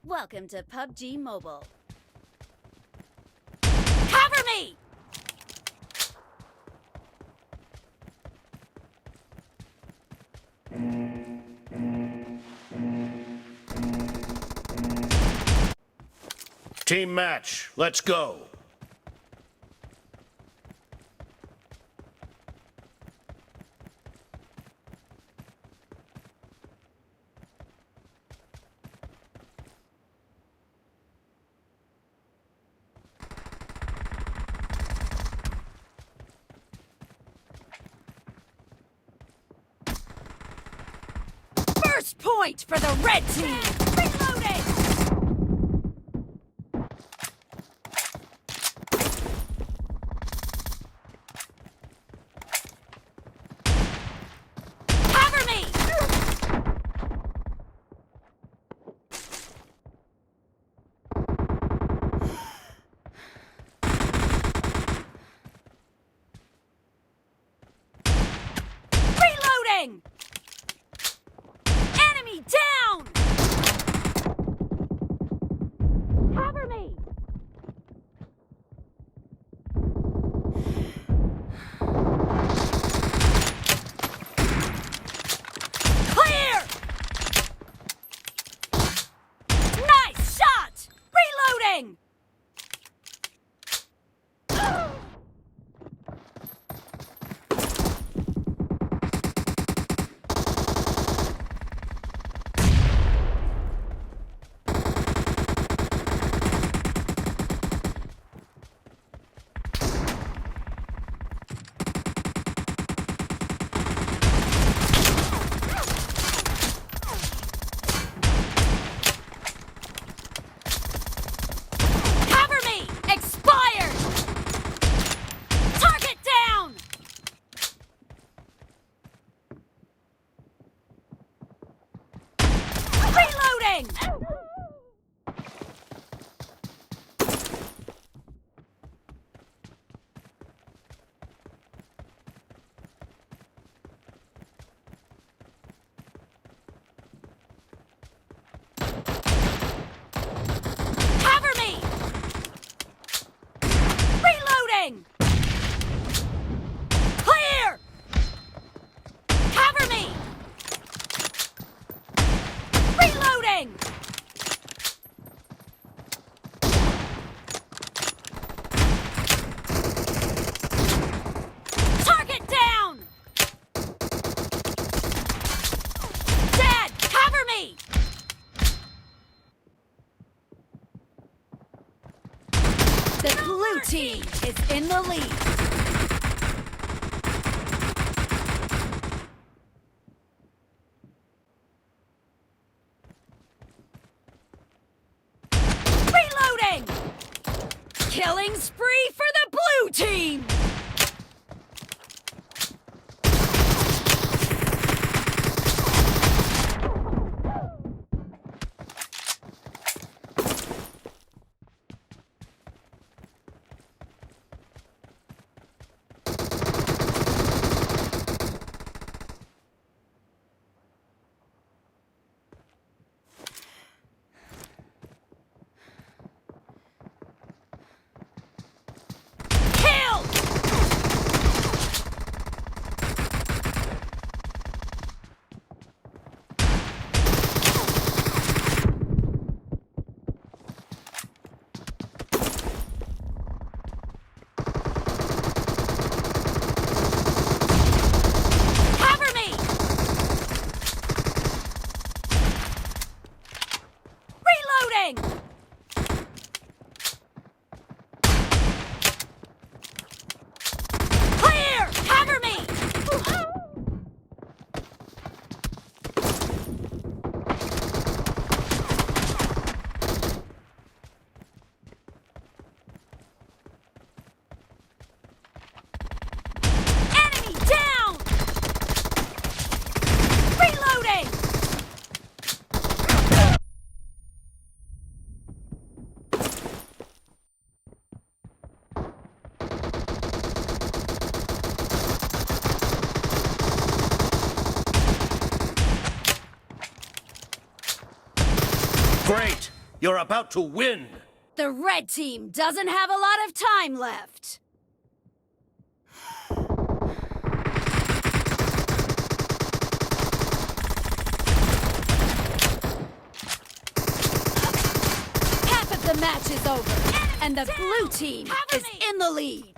Welcome to PUBG Mobile. Cover me! Team match, let's go. First point for the red team! Reloading! Cover me! Reloading! Enemy down! Cover me! Clear! Nice shot! Reloading! Cover me! Expired! Target down! Reloading! Cover me! Reloading! Clear! Cover me! Reloading! Target down! Dead! Cover me! The blue team is in the lead. Reloading! Killing spree for the blue team! Kill! Cover me! Reloading! Clear! Cover me! Enemy down! Reloading! Great. You're about to win. The red team doesn't have a lot of time left. Half of the match is over, and the blue team is in the lead.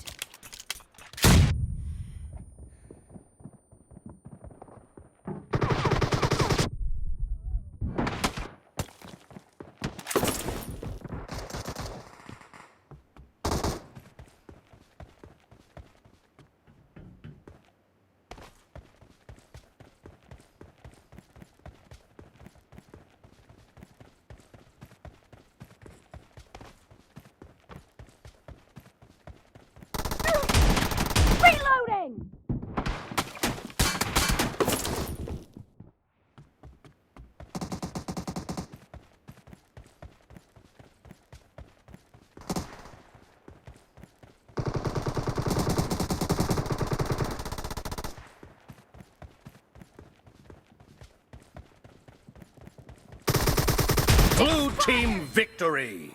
Reloading! Blue team victory.